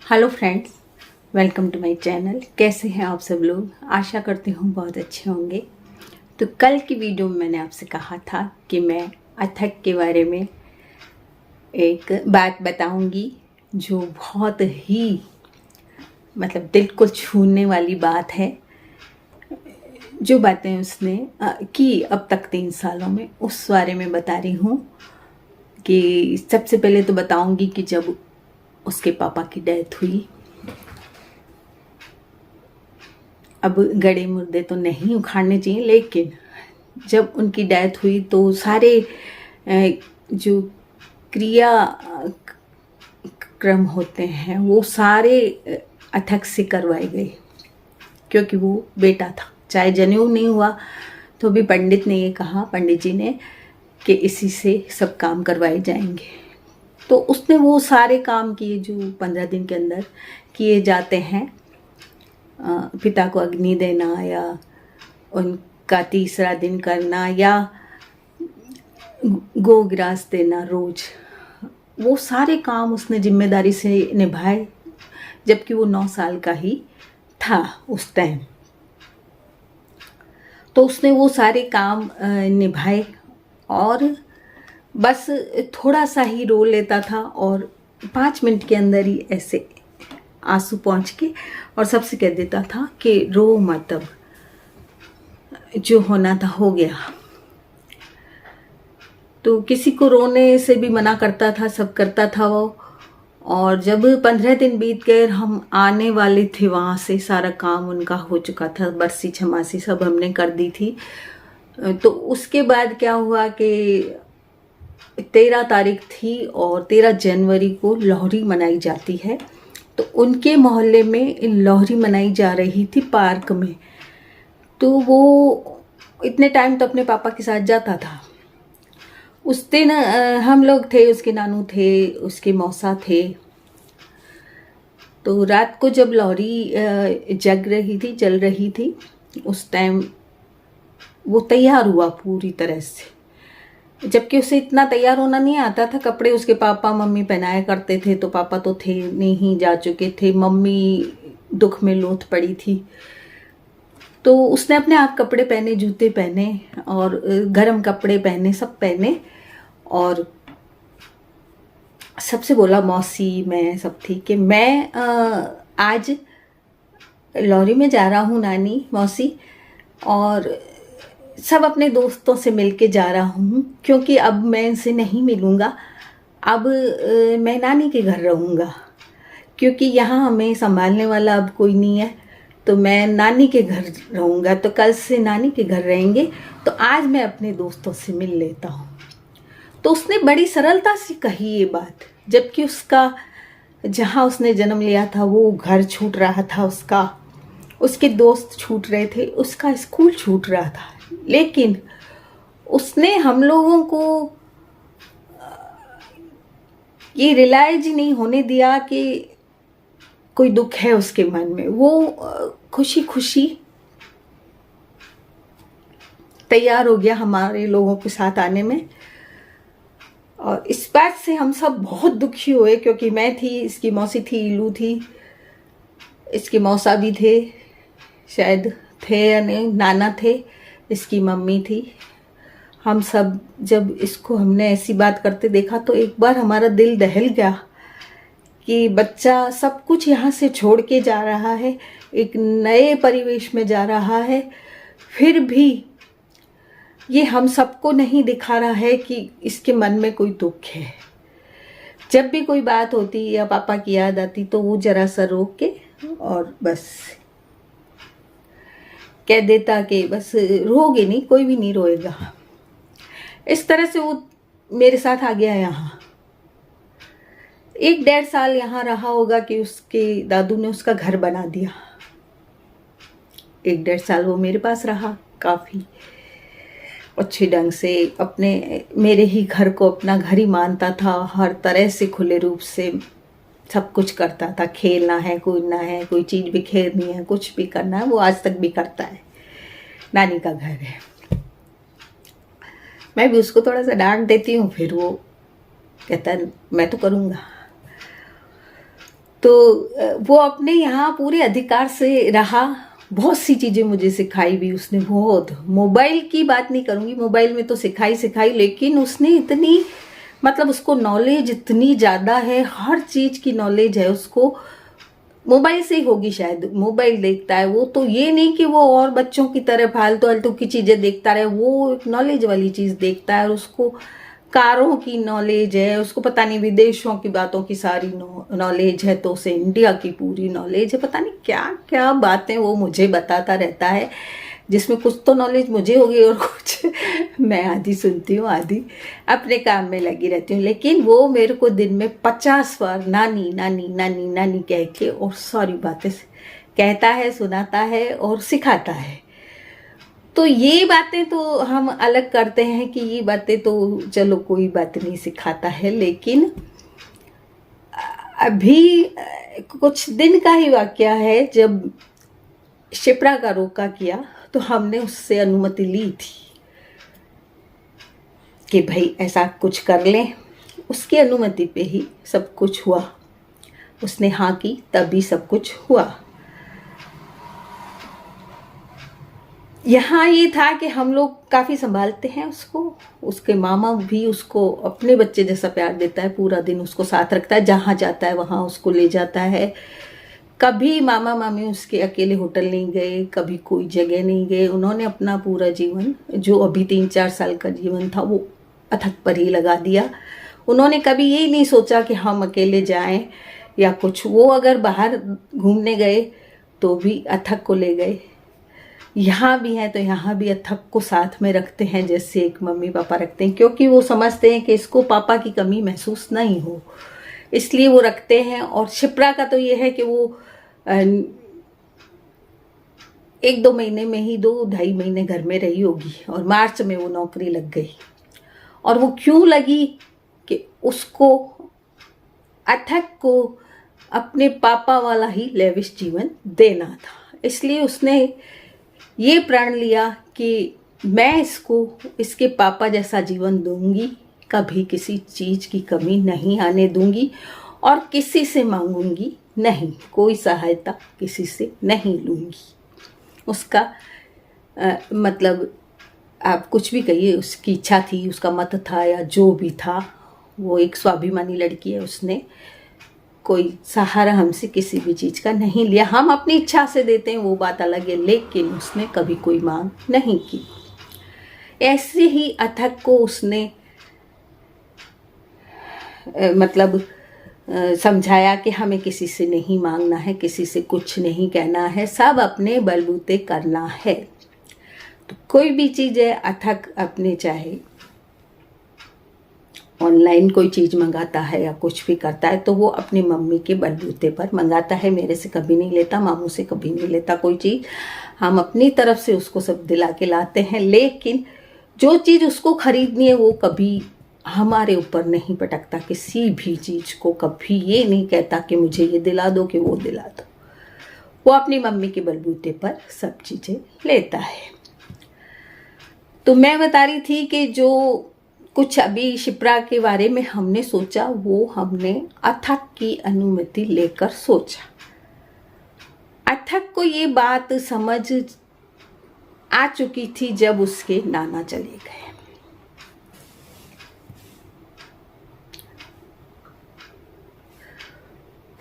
Hello friends, welcome to my channel. कैसे हैं आप सब लोग? आशा करती हूँ बहुत अच्छे होंगे। तो कल की वीडियो में मैंने आपसे कहा था कि मैं अथक के बारे में एक बात बताऊंगी जो बहुत ही मतलब दिल को छूने वाली बात है। जो बातें उसने की अब तक 3 सालों में, उस बारे में बता रही हूँ। कि सबसे पहले तो बताऊंगी कि जब उसके पापा की डेथ हुई, अब गड़े मुर्दे तो नहीं उखाड़ने चाहिए, लेकिन जब उनकी डेथ हुई तो सारे जो क्रिया क्रम होते हैं वो सारे अथक से करवाए गए, क्योंकि वो बेटा था। चाहे जनेऊ नहीं हुआ तो भी पंडित ने ये कहा, पंडित जी ने, कि इसी से सब काम करवाए जाएंगे। तो उसने वो सारे काम किए जो 15 दिन के अंदर किए जाते हैं। पिता को अग्नि देना, या उनका तीसरा दिन करना, या गोग्रास देना रोज, वो सारे काम उसने जिम्मेदारी से निभाए, जबकि वो 9 साल का ही था उस टाइम। तो उसने वो सारे काम निभाए और बस थोड़ा सा ही रो लेता था और 5 मिनट के अंदर ही ऐसे आंसू पहुँच के और सबसे कह देता था कि रो मत, अब जो होना था हो गया। तो किसी को रोने से भी मना करता था, सब करता था वो। और जब 15 दिन बीत गए, हम आने वाले थे वहाँ से, सारा काम उनका हो चुका था, बरसी छमासी सब हमने कर दी थी। तो उसके बाद क्या हुआ कि 13 तारीख थी और 13 जनवरी को लोहड़ी मनाई जाती है। तो उनके मोहल्ले में लोहड़ी मनाई जा रही थी पार्क में। तो वो इतने टाइम तो अपने पापा के साथ जाता था। उस दिन हम लोग थे, उसके नानू थे, उसके मौसा थे। तो रात को जब लोहड़ी जग रही थी, जल रही थी, उस टाइम वो तैयार हुआ पूरी तरह से, जबकि उसे इतना तैयार होना नहीं आता था। कपड़े उसके पापा मम्मी पहनाया करते थे, तो पापा तो थे नहीं, जा चुके थे, मम्मी दुख में लोथ पड़ी थी। तो उसने अपने आप कपड़े पहने, जूते पहने और गर्म कपड़े पहने, सब पहने, और सबसे बोला, मौसी मैं सब थी, कि मैं आज लोहड़ी में जा रहा हूँ नानी, मौसी, और सब अपने दोस्तों से मिलके जा रहा हूँ, क्योंकि अब मैं इनसे नहीं मिलूँगा। अब मैं नानी के घर रहूँगा, क्योंकि यहाँ हमें संभालने वाला अब कोई नहीं है। तो मैं नानी के घर रहूँगा, तो कल से नानी के घर रहेंगे, तो आज मैं अपने दोस्तों से मिल लेता हूँ। तो उसने बड़ी सरलता से कही ये बात, जबकि उसका जहाँ उसने जन्म लिया था वो घर छूट रहा था, उसके दोस्त छूट रहे थे, उसका स्कूल छूट रहा था, लेकिन उसने हम लोगों को ये रियलाइज ही नहीं होने दिया कि कोई दुख है उसके मन में। वो खुशी खुशी तैयार हो गया हमारे लोगों के साथ आने में। और इस बात से हम सब बहुत दुखी हुए, क्योंकि मैं थी, इसकी मौसी थी, इलू थी, इसके मौसा भी थे, शायद थे या नहीं, नाना थे, इसकी मम्मी थी। हम सब जब इसको हमने ऐसी बात करते देखा तो एक बार हमारा दिल दहल गया कि बच्चा सब कुछ यहाँ से छोड़ के जा रहा है, एक नए परिवेश में जा रहा है, फिर भी ये हम सबको नहीं दिखा रहा है कि इसके मन में कोई दुख है। जब भी कोई बात होती या पापा की याद आती तो वो जरा सा रोक के और बस कह देता कि बस रोगे नहीं, कोई भी नहीं रोएगा। इस तरह से वो मेरे साथ आ गया यहाँ। 1-1.5 साल यहाँ रहा होगा कि उसके दादू ने उसका घर बना दिया। 1-1.5 साल वो मेरे पास रहा, काफ़ी अच्छे ढंग से, अपने मेरे ही घर को अपना घर ही मानता था, हर तरह से खुले रूप से सब कुछ करता था। खेलना है, कूदना है, कोई चीज़ बिखेरनी है, कुछ भी करना है, वो आज तक भी करता है। नानी का घर है। मैं भी उसको थोड़ा सा डांट देती हूँ, फिर वो कहता है मैं तो करूँगा। तो वो अपने यहाँ पूरे अधिकार से रहा। बहुत सी चीज़ें मुझे सिखाई भी उसने, बहुत। मोबाइल की बात नहीं करूँगी, मोबाइल में तो सिखाई, लेकिन उसने इतनी, मतलब उसको नॉलेज इतनी ज़्यादा है, हर चीज़ की नॉलेज है उसको। मोबाइल से ही होगी शायद, मोबाइल देखता है वो, तो ये नहीं कि वो और बच्चों की तरह फालतू फालतू की चीज़ें देखता रहे, वो एक नॉलेज वाली चीज़ देखता है। और उसको कारों की नॉलेज है, उसको पता नहीं विदेशों की बातों की सारी नॉलेज है, तो उसे इंडिया की पूरी नॉलेज है। पता नहीं क्या क्या बातें वो मुझे बताता रहता है, जिसमें कुछ तो नॉलेज मुझे होगी और कुछ मैं आधी सुनती हूँ, आधी अपने काम में लगी रहती हूँ। लेकिन वो मेरे को दिन में 50 बार नानी नानी नानी नानी कह के और सारी बातें कहता है, सुनाता है और सिखाता है। तो ये बातें तो हम अलग करते हैं कि ये बातें तो चलो कोई बात नहीं, सिखाता है। लेकिन अभी कुछ दिन का ही वाकया है, जब शिप्रा का रोका किया तो हमने उससे अनुमति ली थी कि भाई ऐसा कुछ कर लें। उसकी अनुमति पे ही सब कुछ हुआ, उसने हाँ की तभी सब कुछ हुआ। यहाँ ये था कि हम लोग काफ़ी संभालते हैं उसको, उसके मामा भी उसको अपने बच्चे जैसा प्यार देता है, पूरा दिन उसको साथ रखता है, जहाँ जाता है वहाँ उसको ले जाता है। कभी मामा मामी उसके अकेले होटल नहीं गए, कभी कोई जगह नहीं गए। उन्होंने अपना पूरा जीवन, जो अभी 3-4 साल का जीवन था, वो अथक पर ही लगा दिया। उन्होंने कभी यही नहीं सोचा कि हम अकेले जाएं या कुछ। वो अगर बाहर घूमने गए तो भी अथक को ले गए, यहाँ भी हैं तो यहाँ भी अथक को साथ में रखते हैं जैसे एक मम्मी पापा रखते हैं, क्योंकि वो समझते हैं कि इसको पापा की कमी महसूस नहीं हो, इसलिए वो रखते हैं। और शिप्रा का तो ये है कि वो 1-2 महीने में ही 2-2.5 महीने घर में रही होगी और मार्च में वो नौकरी लग गई। और वो क्यों लगी कि उसको, अथक को अपने पापा वाला ही लेविश जीवन देना था, इसलिए उसने ये प्रण लिया कि मैं इसको इसके पापा जैसा जीवन दूंगी, कभी किसी चीज़ की कमी नहीं आने दूंगी और किसी से मांगूंगी नहीं, कोई सहायता किसी से नहीं लूंगी। उसका मतलब आप कुछ भी कहिए, उसकी इच्छा थी, उसका मत था या जो भी था, वो एक स्वाभिमानी लड़की है। उसने कोई सहारा हमसे किसी भी चीज़ का नहीं लिया। हम अपनी इच्छा से देते हैं वो बात अलग है, लेकिन उसने कभी कोई मांग नहीं की। ऐसे ही अथक को उसने मतलब समझाया कि हमें किसी से नहीं मांगना है, किसी से कुछ नहीं कहना है, सब अपने बलबूते करना है। तो कोई भी चीज़ है, अथक अपने चाहे ऑनलाइन कोई चीज़ मंगाता है या कुछ भी करता है तो वो अपनी मम्मी के बलबूते पर मंगाता है। मेरे से कभी नहीं लेता, मामू से कभी नहीं लेता कोई चीज़। हम अपनी तरफ से उसको सब दिला के लाते हैं, लेकिन जो चीज़ उसको खरीदनी है वो कभी हमारे ऊपर नहीं पटकता। किसी भी चीज़ को कभी ये नहीं कहता कि मुझे ये दिला दो कि वो दिला दो। वो अपनी मम्मी के बलबूते पर सब चीज़ें लेता है। तो मैं बता रही थी कि जो कुछ अभी शिप्रा के बारे में हमने सोचा, वो हमने अथक की अनुमति लेकर सोचा। अथक को ये बात समझ आ चुकी थी जब उसके नाना चले गए।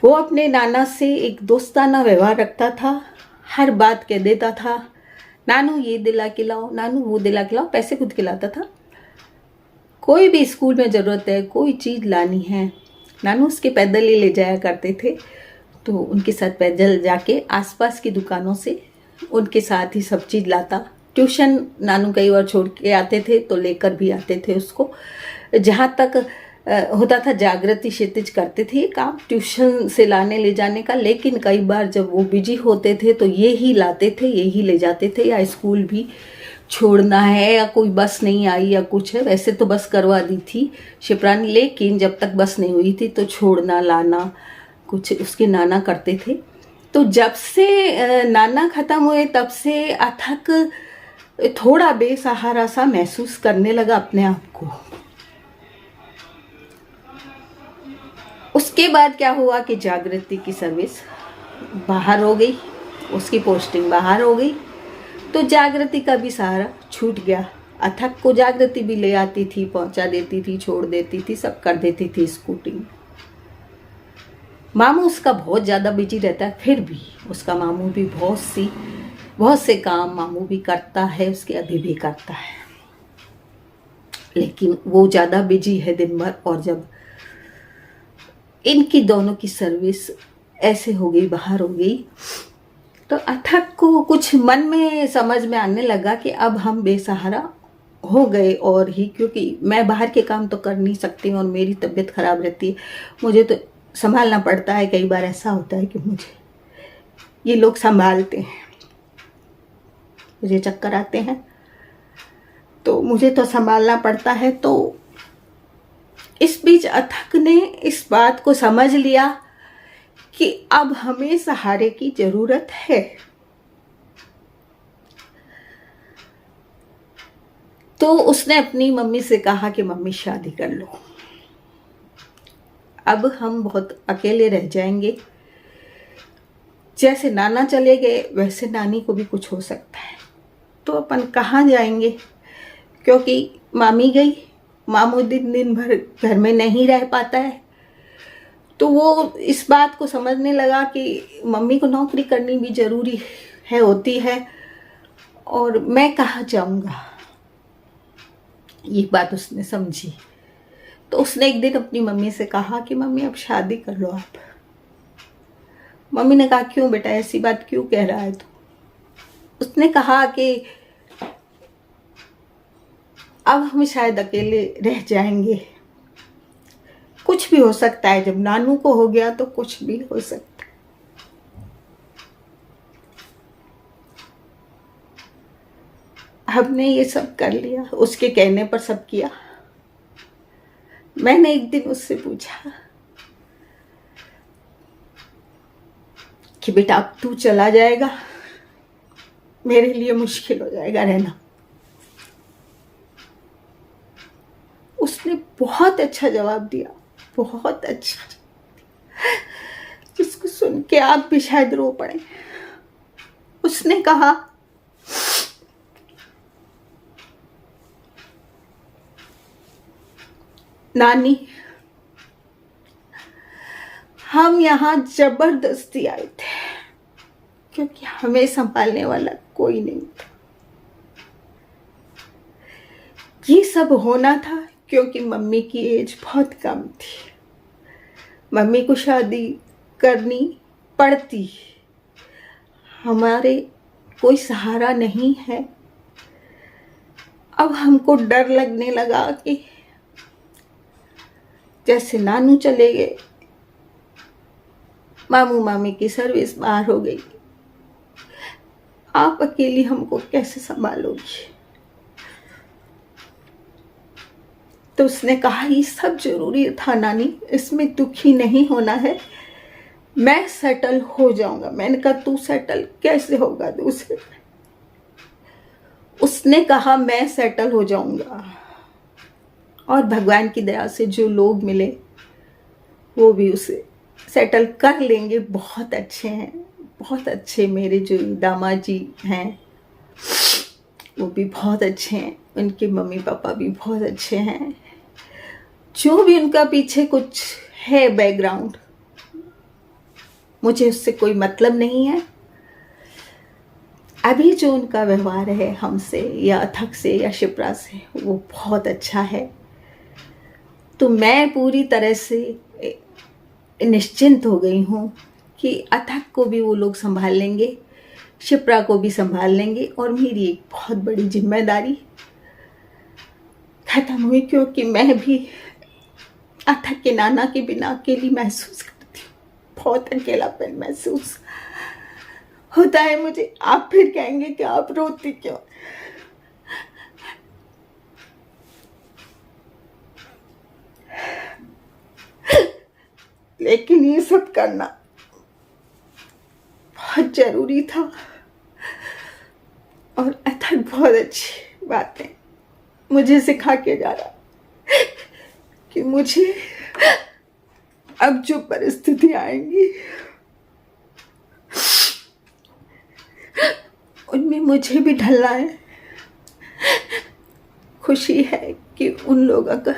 वो अपने नाना से एक दोस्ताना व्यवहार रखता था, हर बात कह देता था, नानू ये दिला के लाओ, नानू वो दिला के लाओ, पैसे खुद खिलाता था। कोई भी स्कूल में ज़रूरत है, कोई चीज़ लानी है, नानू उसके पैदल ही ले जाया करते थे। तो उनके साथ पैदल जाके आसपास की दुकानों से उनके साथ ही सब चीज़ लाता। ट्यूशन नानू कई बार छोड़ के आते थे तो लेकर भी आते थे उसको। जहाँ तक होता था जागृति क्षितिज करते थे ये काम ट्यूशन से लाने ले जाने का, लेकिन कई बार जब वो बिजी होते थे तो ये ही लाते थे, ये ही ले जाते थे। या स्कूल भी छोड़ना है या कोई बस नहीं आई या कुछ है, वैसे तो बस करवा दी थी शिप्रा ने, लेकिन जब तक बस नहीं हुई थी तो छोड़ना लाना कुछ उसके नाना करते थे। तो जब से नाना ख़त्म हुए तब से अथक थोड़ा बेसहारा सा महसूस करने लगा अपने आप को। उसके बाद क्या हुआ कि जागृति की सर्विस बाहर हो गई, उसकी पोस्टिंग बाहर हो गई, तो जागृति का भी सहारा छूट गया। अथक को जागृति भी ले आती थी, पहुंचा देती थी, छोड़ देती थी, सब कर देती थी स्कूटी में। मामू उसका बहुत ज़्यादा बिजी रहता है, फिर भी उसका मामू भी बहुत से काम मामू भी करता है, उसके अभी भी करता है, लेकिन वो ज़्यादा बिजी है दिन भर। और जब इनकी दोनों की सर्विस ऐसे हो गई, बाहर हो गई, तो अथक को कुछ मन में समझ में आने लगा कि अब हम बेसहारा हो गए। और ही क्योंकि मैं बाहर के काम तो कर नहीं सकती और मेरी तबीयत खराब रहती है, मुझे तो संभालना पड़ता है। कई बार ऐसा होता है कि मुझे ये लोग संभालते हैं, मुझे चक्कर आते हैं तो मुझे तो संभालना पड़ता है। तो इस बीच अथक ने इस बात को समझ लिया कि अब हमें सहारे की जरूरत है। तो उसने अपनी मम्मी से कहा कि मम्मी शादी कर लो, अब हम बहुत अकेले रह जाएंगे। जैसे नाना चले गए वैसे नानी को भी कुछ हो सकता है, तो अपन कहाँ जाएंगे, क्योंकि मामी गई, मामू दिन भर घर में नहीं रह पाता है। तो वो इस बात को समझने लगा कि मम्मी को नौकरी करनी भी ज़रूरी है, होती है, और मैं कहाँ जाऊँगा, ये बात उसने समझी। तो उसने एक दिन अपनी मम्मी से कहा कि मम्मी अब शादी कर लो आप। मम्मी ने कहा क्यों बेटा, ऐसी बात क्यों कह रहा है तू? उसने कहा कि अब हम शायद अकेले रह जाएंगे, कुछ भी हो सकता है, जब नानू को हो गया तो कुछ भी हो सकता है। हमने ये सब कर लिया, उसके कहने पर सब किया। मैंने एक दिन उससे पूछा कि बेटा अब तू चला जाएगा, मेरे लिए मुश्किल हो जाएगा रहना। उसने बहुत अच्छा जवाब दिया, बहुत अच्छा, जिसको सुन के आप भी शायद रो पड़े। उसने कहा नानी, हम यहाँ जबरदस्ती आए थे क्योंकि हमें संभालने वाला कोई नहीं था। ये सब होना था क्योंकि मम्मी की एज बहुत कम थी, मम्मी को शादी करनी पड़ती, हमारे कोई सहारा नहीं है। अब हमको डर लगने लगा कि जैसे नानू चले गए, मामू मामी की सर्विस बाहर हो गई, आप अकेली हमको कैसे संभालोगी? तो उसने कहा ये सब जरूरी था नानी, इसमें दुखी नहीं होना है, मैं सेटल हो जाऊंगा। मैंने कहा तू सेटल कैसे होगा दूसरे? उसने कहा मैं सेटल हो जाऊंगा और भगवान की दया से जो लोग मिले वो भी उसे सेटल कर लेंगे। बहुत अच्छे हैं, बहुत अच्छे। मेरे जो दामाद जी हैं वो भी बहुत अच्छे हैं, उनके मम्मी पापा भी बहुत अच्छे हैं। जो भी उनका पीछे कुछ है बैकग्राउंड, मुझे उससे कोई मतलब नहीं है। अभी जो उनका व्यवहार है हमसे या अथक से या शिप्रा से, वो बहुत अच्छा है। तो मैं पूरी तरह से निश्चिंत हो गई हूँ कि अथक को भी वो लोग संभाल लेंगे, शिप्रा को भी संभाल लेंगे, और मेरी एक बहुत बड़ी जिम्मेदारी खत्म हुई, क्योंकि मैं भी अथक के नाना के बिना अकेली महसूस करती हूँ, बहुत अकेलापन महसूस होता है मुझे। आप फिर कहेंगे कि आप रोती क्यों? लेकिन ये सब करना बहुत जरूरी था, और अथक बहुत अच्छी बातें मुझे सिखा के जा रहा कि मुझे अब जो परिस्थिति आएंगी उनमें मुझे भी ढलना है। खुशी है कि उन लोगों का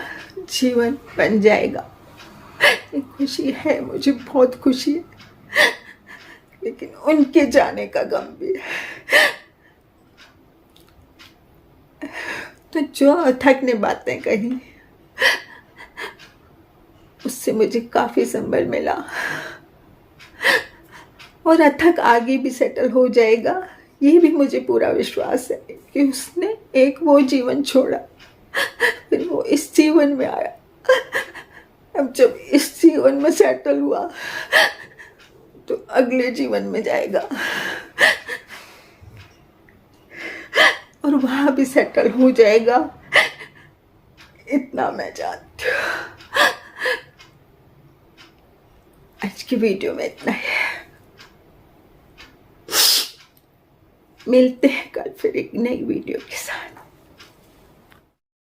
जीवन बन जाएगा, ये खुशी है, मुझे बहुत खुशी है, लेकिन उनके जाने का गम भी है। तो जो अथक ने बातें कही उससे मुझे काफी संबल मिला, और अथक आगे भी सेटल हो जाएगा, ये भी मुझे पूरा विश्वास है कि उसने एक वो जीवन छोड़ा, फिर वो इस जीवन में आया। अब जब इस जीवन में सेटल हुआ तो अगले जीवन में जाएगा और वहां भी सेटल हो जाएगा, इतना मैं जानती हूँ। आज की वीडियो में इतना ही है। मिलते हैं कल फिर एक नई वीडियो के साथ।